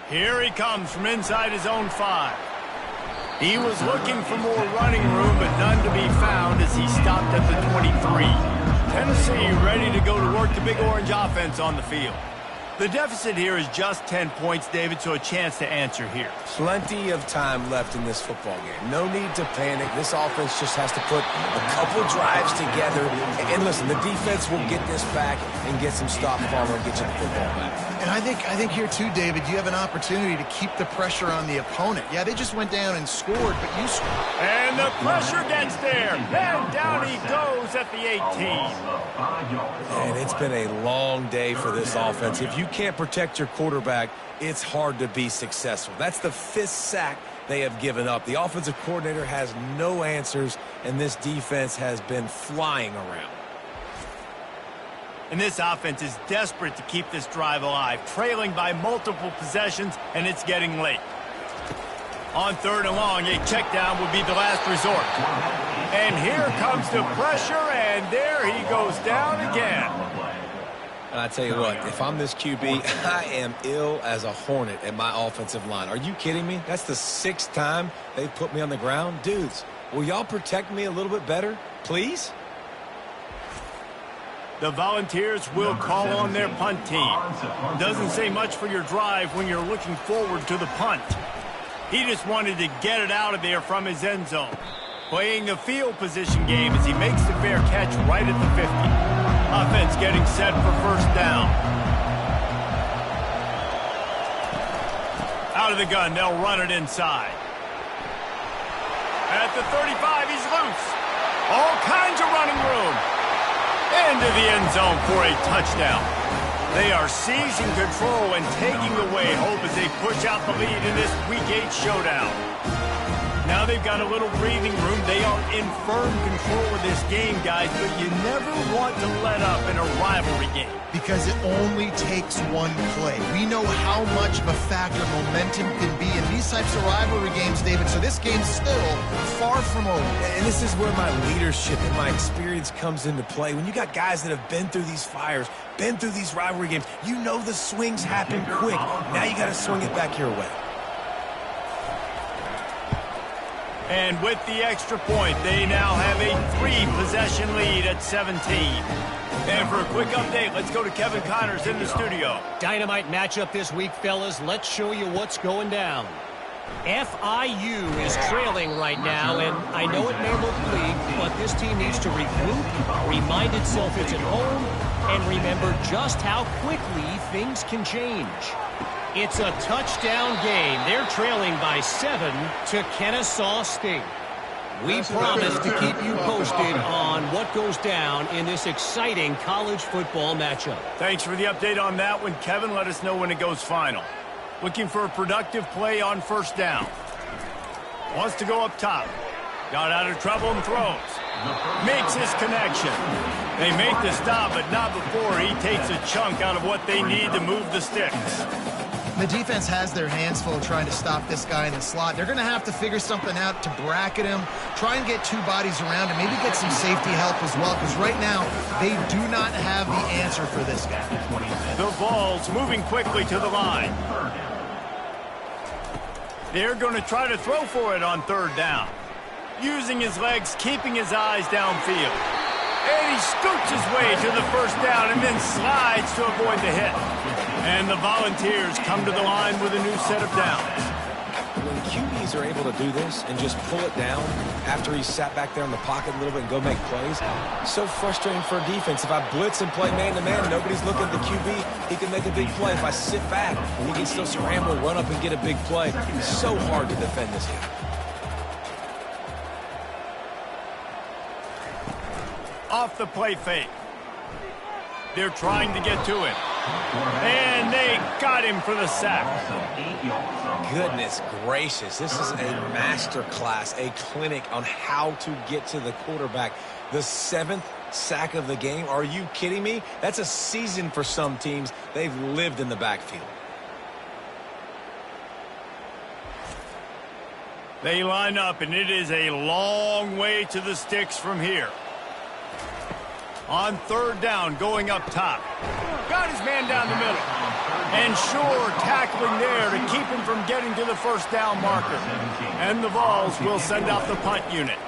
Here he comes from inside his own 5. He was looking for more running room, but none to be found as he stopped at the 23. Tennessee ready to go to work the Big Orange offense on the field. The deficit here is just 10 points, David, so a chance to answer here. Plenty of time left in this football game. No need to panic. This offense just has to put a couple drives together. And listen, the defense will get this back and get some stop follow and get you the football back. And I think here too, David, you have an opportunity to keep the pressure on the opponent. Yeah, they just went down and scored, but you scored. And the pressure gets there. And down he goes at the 18. And it's been a long day for this offense. If you can't protect your quarterback, it's hard to be successful. That's the 5th sack they have given up. The offensive coordinator has no answers, and this defense has been flying around. And this offense is desperate to keep this drive alive, trailing by multiple possessions, and it's getting late. On 3rd and long, a check down would be the last resort. And here comes the pressure, and there he goes down again. And I tell you what, if I'm this QB, I am ill as a hornet at my offensive line. Are you kidding me? That's the 6th time they've put me on the ground. Dudes, will y'all protect me a little bit better, please? The Volunteers will call on their punt team. Doesn't say much for your drive when you're looking forward to the punt. He just wanted to get it out of there from his end zone. Playing the field position game as he makes the fair catch right at the 50. Offense getting set for 1st down. Out of the gun, they'll run it inside. At the 35, he's loose. All kinds of running room. Into the end zone for a touchdown. They are seizing control and taking away hope as they push out the lead in this Week 8 showdown. Now they've got a little breathing room. They are in firm control of this game, guys, but you never want to let up in a rivalry game. Because it only takes one play. We know how much of a factor momentum can be in these types of rivalry games, David, so this game's still far from over. And this is where my leadership and my experience comes into play. When you got guys that have been through these fires, been through these rivalry games, you know the swings happen quick. Now you got to swing it back your way. And with the extra point, they now have a 3-possession lead at 17. And for a quick update, let's go to Kevin Connors in the studio. Dynamite matchup this week, fellas. Let's show you what's going down. FIU is trailing right now, and I know it may look bleak, but this team needs to regroup, remind itself it's at home, and remember just how quickly things can change. It's a touchdown game. They're trailing by 7 to Kennesaw State. We promise to keep you posted on what goes down in this exciting college football matchup. Thanks for the update on that one, Kevin. Let us know when it goes final. Looking for a productive play on first down. Wants to go up top. Got out of trouble and throws. Makes his connection. They make the stop, but not before he takes a chunk out of what they need to move the sticks. The defense has their hands full trying to stop this guy in the slot. They're going to have to figure something out to bracket him, try and get two bodies around him, maybe get some safety help as well, because right now they do not have the answer for this guy. The Vols moving quickly to the line. They're going to try to throw for it on third down. Using his legs, keeping his eyes downfield. And he scoots his way to the first down and then slides to avoid the hit. And the Volunteers come to the line with a new set of downs. When QBs are able to do this and just pull it down after he's sat back there in the pocket a little bit and go make plays, so frustrating for a defense. If I blitz and play man-to-man, nobody's looking at the QB, he can make a big play. If I sit back, he can still scramble, run up and get a big play. It's so hard to defend this game. Off the play fake. They're trying to get to it. And they got him for the sack. Goodness gracious. This is a master class, a clinic on how to get to the quarterback. The 7th sack of the game. Are you kidding me? That's a season for some teams. They've lived in the backfield. They line up, and it is a long way to the sticks from here. On third down, going up top. Got his man down the middle. And sure, tackling there to keep him from getting to the first down marker. And the Vols will send out the punt unit.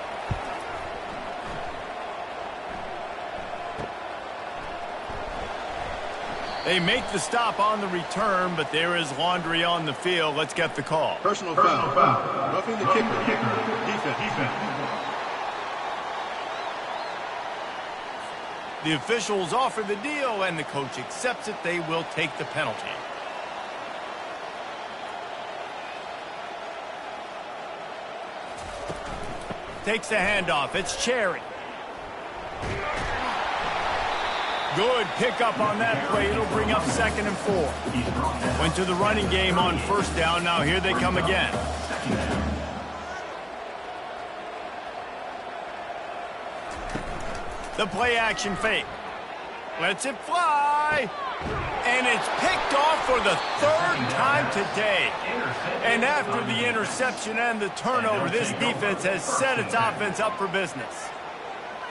They make the stop on the return, but there is laundry on the field. Let's get the call. Personal foul. Roughing the kicker. Defense. The officials offer the deal, and the coach accepts it. They will take the penalty. Takes the handoff. It's Cherry. Good pickup on that play. It'll bring up 2nd and 4. Went to the running game on first down. Now here they come again. The play action fake. Lets it fly. And it's picked off for the 3rd time today. And after the interception and the turnover, this defense has set its offense up for business.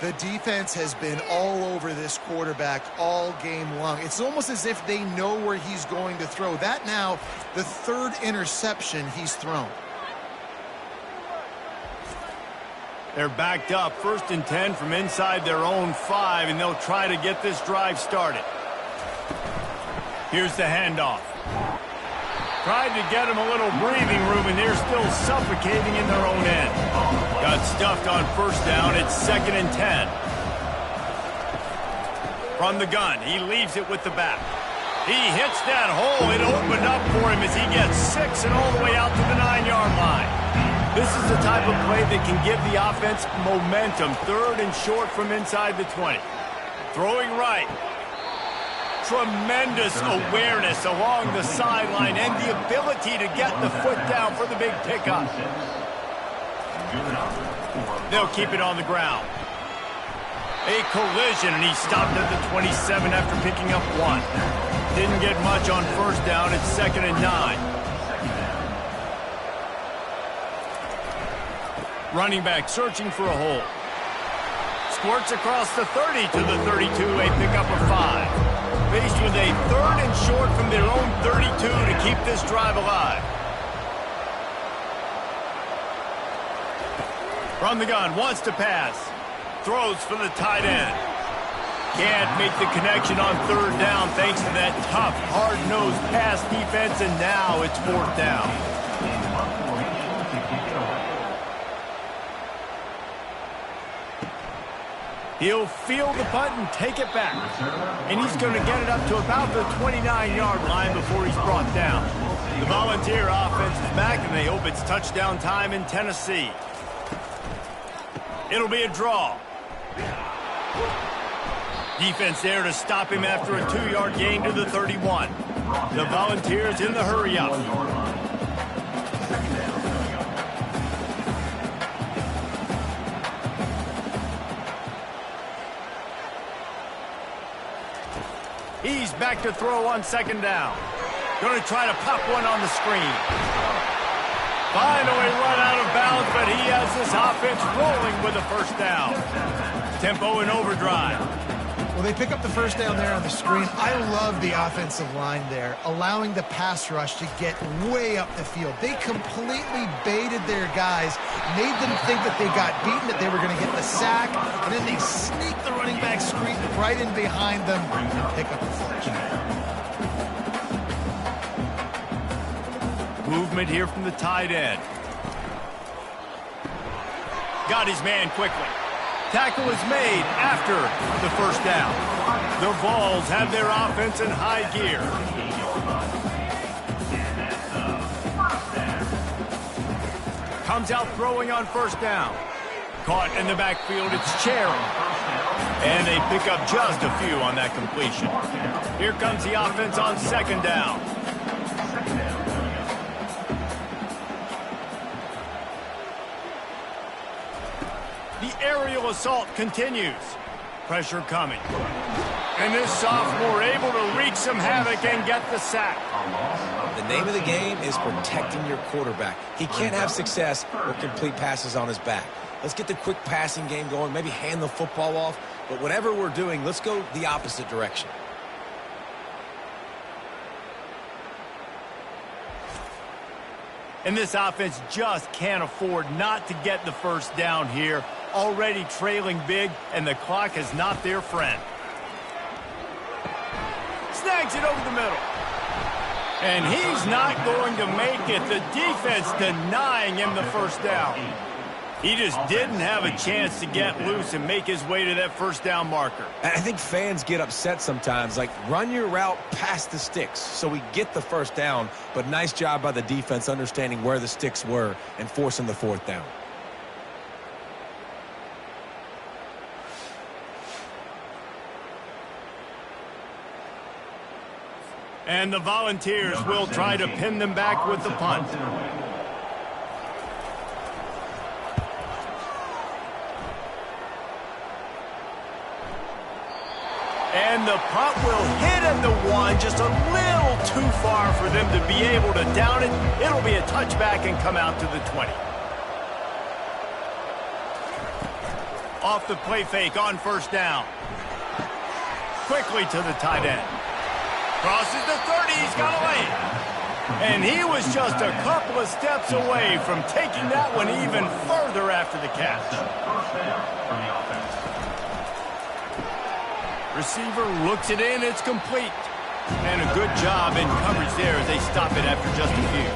The defense has been all over this quarterback all game long. It's almost as if they know where he's going to throw. That now, the 3rd interception he's thrown. They're backed up, 1st and 10 from inside their own 5, and they'll try to get this drive started. Here's the handoff. Tried to get them a little breathing room, and they're still suffocating in their own end. Got stuffed on first down. It's 2nd and 10. From the gun, he leaves it with the back. He hits that hole. It opened up for him as he gets 6 and all the way out to the 9-yard line. This is the type of play that can give the offense momentum. 3rd and short from inside the 20. Throwing right. Tremendous awareness along the sideline and the ability to get the foot down for the big pickup. They'll keep it on the ground. A collision, and he stopped at the 27 after picking up 1. Didn't get much on first down. It's 2nd and 9. Running back searching for a hole. Squirts across the 30 to the 32, a pickup of 5. Faced with a 3rd and short from their own 32 to keep this drive alive. From the gun, wants to pass. Throws for the tight end. Can't make the connection on 3rd down thanks to that tough, hard-nosed pass defense, and now it's 4th down. He'll field the punt and take it back. And he's going to get it up to about the 29-yard line before he's brought down. The Volunteer offense is back, and they hope it's touchdown time in Tennessee. It'll be a draw. Defense there to stop him after a 2-yard gain to the 31. The Volunteers in the hurry up. He's back to throw on second down. Going to try to pop one on the screen. Finally run out of bounds, but he has this offense rolling with a first down. Tempo and overdrive. Well, they pick up the first down there on the screen. I love the offensive line there, allowing the pass rush to get way up the field. They completely baited their guys, made them think that they got beaten, that they were going to get the sack, and then they sneak the running back screen right in behind them and pick up the first. Movement here from the tight end. Got his man quickly. Tackle is made after the first down. The Vols have their offense in high gear. Comes out throwing on first down. Caught in the backfield, it's Cherry. And they pick up just a few on that completion. Here comes the offense on second down. The aerial assault continues. Pressure coming. And this sophomore able to wreak some havoc and get the sack. The name of the game is protecting your quarterback. He can't have success with complete passes on his back. Let's get the quick passing game going, maybe hand the football off. But whatever we're doing, let's go the opposite direction. And this offense just can't afford not to get the first down here. Already trailing big, and the clock is not their friend. Snags it over the middle. And he's not going to make it. The defense denying him the first down. He just didn't have a chance to get loose and make his way to that first down marker. I think fans get upset sometimes, like run your route past the sticks so we get the first down, but nice job by the defense understanding where the sticks were and forcing the fourth down. And the Volunteers will try to pin them back with the punt. And the punt will hit at the 1, just a little too far for them to be able to down it. It'll be a touchback and come out to the 20. Off the play fake on first down. Quickly to the tight end. Crosses the 30, he's got a lane. And he was just a couple of steps away from taking that one even further after the catch. Receiver looks it in, it's complete. And a good job in coverage there as they stop it after just a few.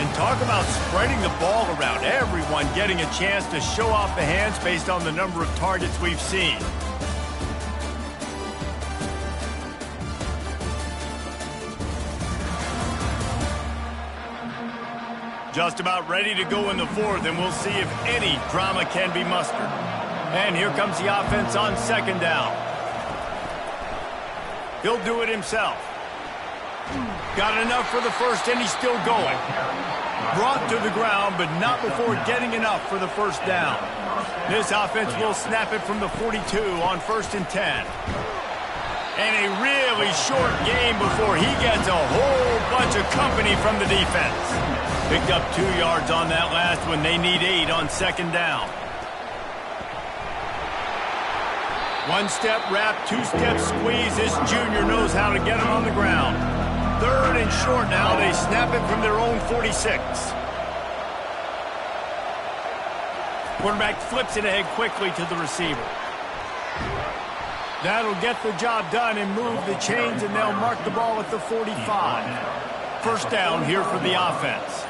And talk about spreading the ball around. Everyone getting a chance to show off the hands based on the number of targets we've seen. Just about ready to go in the fourth, and we'll see if any drama can be mustered. And here comes the offense on second down. He'll do it himself. Got enough for the first, and he's still going. Brought to the ground, but not before getting enough for the first down. This offense will snap it from the 42 on first and 10. And a really short game before he gets a whole bunch of company from the defense. Picked up 2 yards on that last one. They need 8 on second down. 1-step wrap, 2-step squeeze. This junior knows how to get him on the ground. Third and short now. They snap it from their own 46. Quarterback flips it ahead quickly to the receiver. That'll get the job done and move the chains, and they'll mark the ball at the 45. First down here for the offense.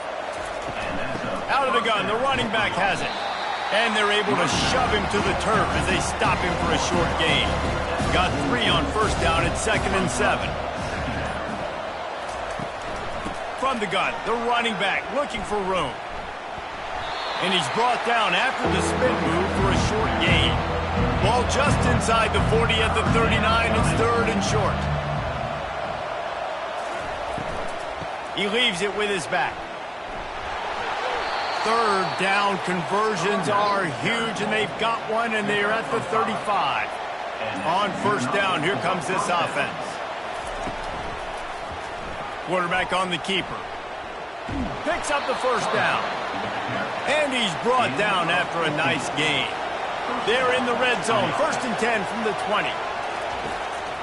Out of the gun, the running back has it. And they're able to shove him to the turf as they stop him for a short gain. Got 3 on first down at 2nd and 7. From the gun, the running back looking for room. And he's brought down after the spin move for a short gain. Ball just inside the 40 at the 39. It's 3rd and short. He leaves it with his back. 3rd down conversions are huge, and they've got one, and they're at the 35. On first down, here comes this offense. Quarterback on the keeper. Picks up the first down. And he's brought down after a nice gain. They're in the red zone. 1st and 10 from the 20.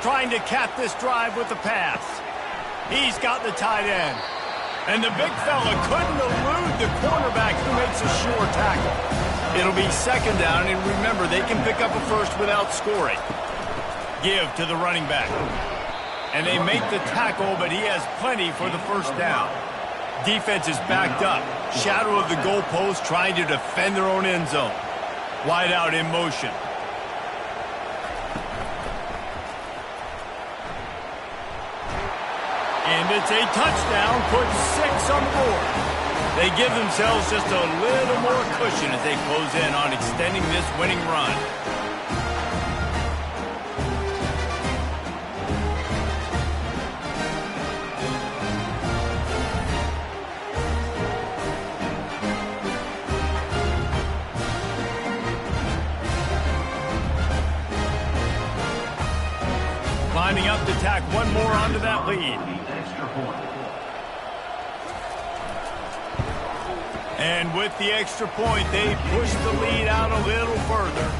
Trying to cap this drive with the pass. He's got the tight end. And the big fella couldn't elude the cornerback who makes a sure tackle. It'll be 2nd down, and remember, they can pick up a first without scoring. Give to the running back. And they make the tackle, but he has plenty for the first down. Defense is backed up. Shadow of the goalpost trying to defend their own end zone. Wide out in motion. And it's a touchdown, puts 6 on the board. They give themselves just a little more cushion as they close in on extending this winning run. Lining up to tack one more onto that lead. And with the extra point, they push the lead out a little further.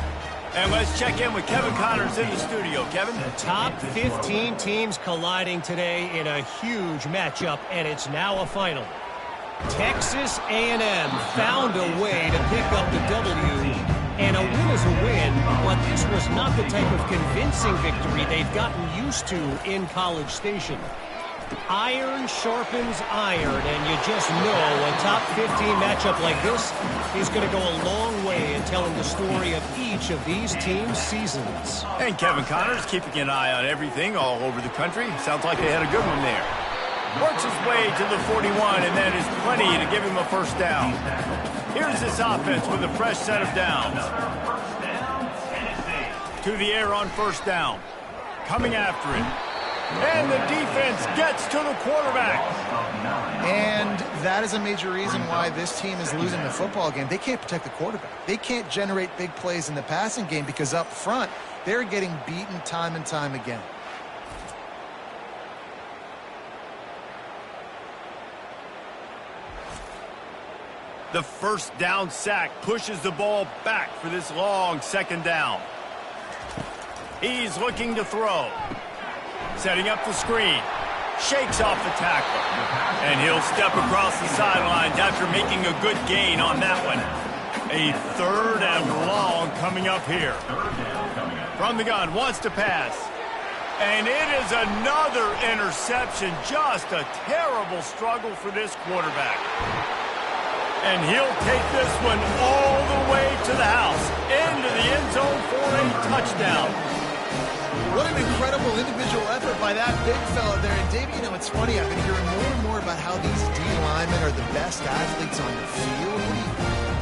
And let's check in with Kevin Connors in the studio. Kevin? The top 15 teams colliding today in a huge matchup, and it's now a final. Texas A&M found a way to pick up the W, and a win is a win, but this was not the type of convincing victory they've gotten used to in College Station. Iron sharpens iron, and you just know a top 15 matchup like this is going to go a long way in telling the story of each of these teams' seasons. And Kevin Connors keeping an eye on everything all over the country. Sounds like they had a good one there. Works his way to the 41, and that is plenty to give him a first down. Here's this offense with a fresh set of downs. To the air on first down. Coming after it. And the defense gets to the quarterback. And that is a major reason why this team is losing the football game. They can't protect the quarterback. They can't generate big plays in the passing game because up front, they're getting beaten time and time again. The first down sack pushes the ball back for this long 2nd down. He's looking to throw. Setting up the screen. Shakes off the tackle. And he'll step across the sidelines after making a good gain on that one. A 3rd and long coming up here. From the gun, wants to pass. And it is another interception. Just a terrible struggle for this quarterback. And he'll take this one all the way to the house. Into the end zone for a touchdown. What an incredible individual effort by that big fella there. And, Dave, you know, it's funny. I've been hearing more and more about how these D linemen are the best athletes on the field.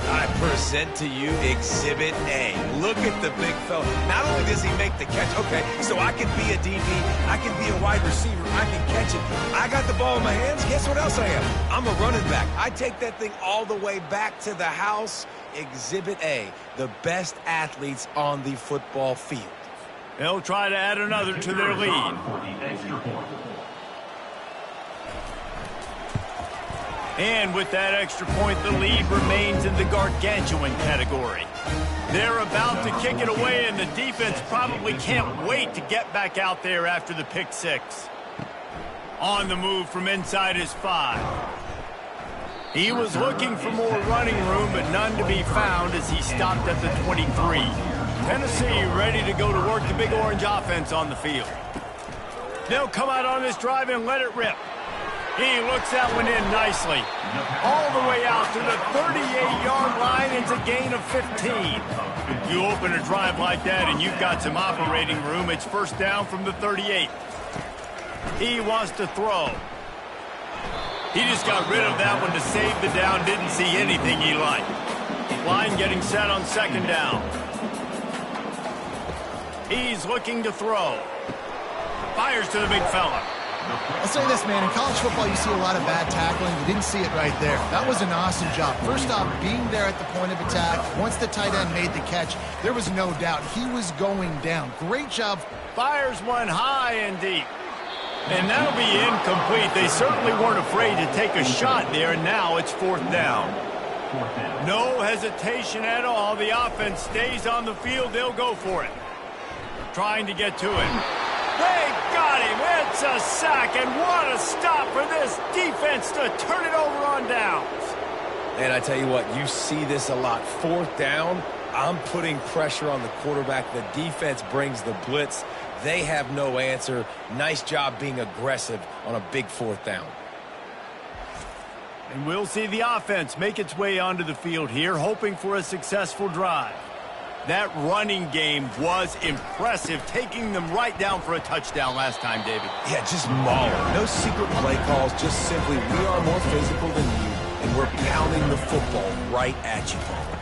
I present to you Exhibit A. Look at the big fella. Not only does he make the catch, okay, so I can be a DB, I can be a wide receiver, I can catch it. I got the ball in my hands. Guess what else I am? I'm a running back. I take that thing all the way back to the house. Exhibit A, the best athletes on the football field. They'll try to add another to their lead. And with that extra point, the lead remains in the gargantuan category. They're about to kick it away, and the defense probably can't wait to get back out there after the pick 6. On the move from inside his 5. He was looking for more running room, but none to be found as he stopped at the 23. Tennessee ready to go to work the Big Orange offense on the field. They'll come out on this drive and let it rip. He looks that one in nicely. All the way out to the 38-yard line. It's a gain of 15. You open a drive like that and you've got some operating room. It's first down from the 38. He wants to throw. He just got rid of that one to save the down. Didn't see anything he liked. Line getting set on second down. He's looking to throw. Fires to the big fella. I'll say this, man. In college football, you see a lot of bad tackling. You didn't see it right there. That was an awesome job. First off, being there at the point of attack. Once the tight end made the catch, there was no doubt he was going down. Great job. Fires one high and deep. And that'll be incomplete. They certainly weren't afraid to take a shot there, and now it's fourth down. No hesitation at all. The offense stays on the field. They'll go for it. Trying to get to it. They got him. It's a sack, and what a stop for this defense to turn it over on downs. And I tell you what, you see this a lot. Fourth down, I'm putting pressure on the quarterback. The defense brings the blitz. They have no answer. Nice job being aggressive on a big fourth down. And we'll see the offense make its way onto the field here, hoping for a successful drive. That running game was impressive, taking them right down for a touchdown last time, David. Yeah, just mauling. No secret play calls, just simply we are more physical than you, and we're pounding the football right at you.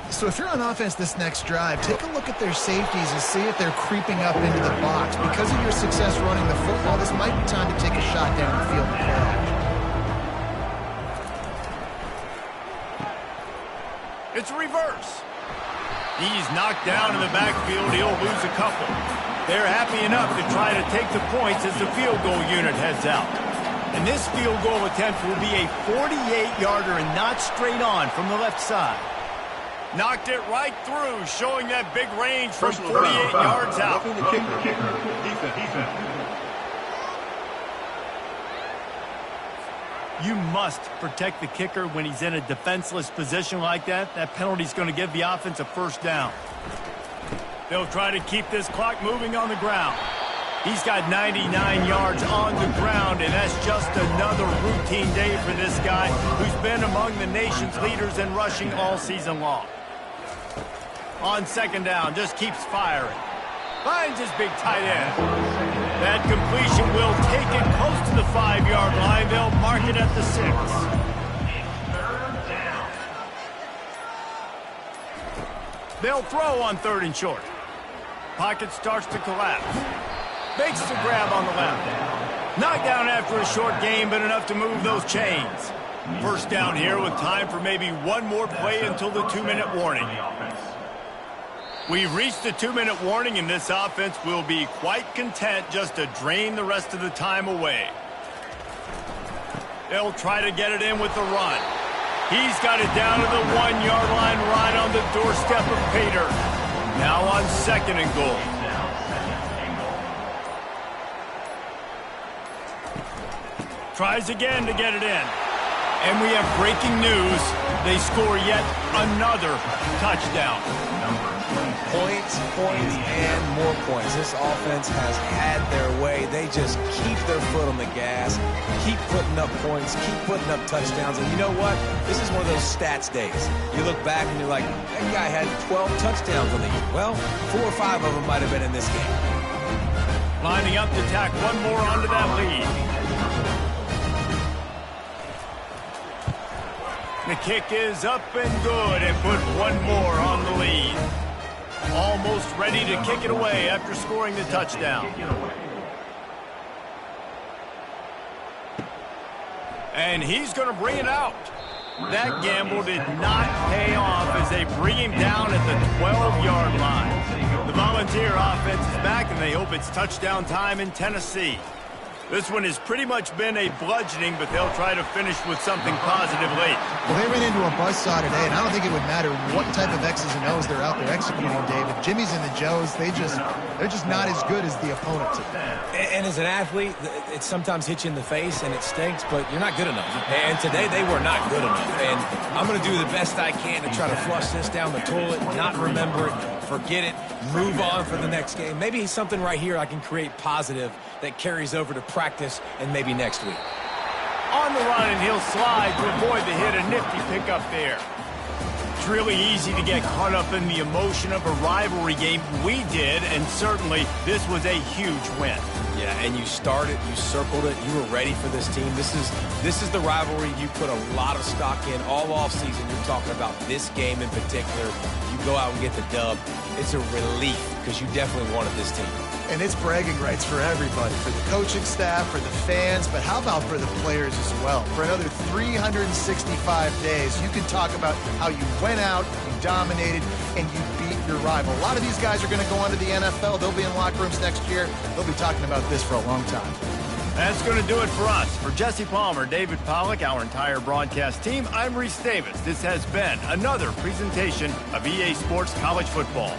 So if you're on offense this next drive, take a look at their safeties and see if they're creeping up into the box. Because of your success running the football, this might be time to take a shot down the field and play action. It's a reverse. He's knocked down in the backfield. He'll lose a couple. They're happy enough to try to take the points as the field goal unit heads out. And this field goal attempt will be a 48-yarder and not straight on from the left side. Knocked it right through, showing that big range from 48 yards out. The kicker. Defense. You must protect the kicker when he's in a defenseless position like that. That penalty's going to give the offense a first down. They'll try to keep this clock moving on the ground. He's got 99 yards on the ground, and that's just another routine day for this guy who's been among the nation's leaders in rushing all season long. On second down, just keeps firing. Finds his big tight end. That completion will take it close to the 5-yard line. They'll mark it at the 6. They'll throw on third and short. Pocket starts to collapse. Makes the grab on the left. Knocked down after a short game, but enough to move those chains. First down here with time for maybe one more play until the 2-minute warning. We've reached the 2-minute warning, and this offense will be quite content just to drain the rest of the time away. They'll try to get it in with the run. He's got it down to the 1-yard line right on the doorstep of Pater. Now on second and goal. Tries again to get it in. And we have breaking news. They score yet another touchdown. Points, and more points. This offense has had their way. They just keep their foot on the gas, keep putting up points, keep putting up touchdowns. And you know what? This is one of those stats days. You look back and you're like, that guy had 12 touchdowns on the year. Well, 4 or 5 of them might have been in this game. Lining up to tack one more onto that lead. The kick is up and good and put one more on the lead. Almost ready to kick it away after scoring the touchdown. And he's going to bring it out. That gamble did not pay off as they bring him down at the 12-yard line. The Volunteer offense is back, and they hope it's touchdown time in Tennessee. This one has pretty much been a bludgeoning, but they'll try to finish with something positive late. Well, they ran into a buzzsaw today, and I don't think it would matter what type of X's and O's they're out there executing, David. Jimmy's and the Joes, they're just not as good as the opponent today. And as an athlete, it sometimes hits you in the face, and it stinks, but you're not good enough. And today, they were not good enough. And I'm going to do the best I can to try to flush this down the toilet, not remember it, forget it, move on for the next game. Maybe something right here I can create positive that carries over to practice and maybe next week. On the run, and he'll slide to avoid the hit. A nifty pickup there. It's really easy to get caught up in the emotion of a rivalry game. We did, and certainly this was a huge win. Yeah, and you started, you circled it, you were ready for this team. This is the rivalry you put a lot of stock in all offseason. You're talking about this game in particular. You go out and get the dub. It's a relief because you definitely wanted this team. And it's bragging rights for everybody, for the coaching staff, for the fans, but how about for the players as well? For another 365 days, you can talk about how you went out, you dominated, and you beat your rival. A lot of these guys are going to go on to the NFL. They'll be in locker rooms next year. They'll be talking about this for a long time. That's going to do it for us. For Jesse Palmer, David Pollack, our entire broadcast team, I'm Reese Davis. This has been another presentation of EA Sports College Football.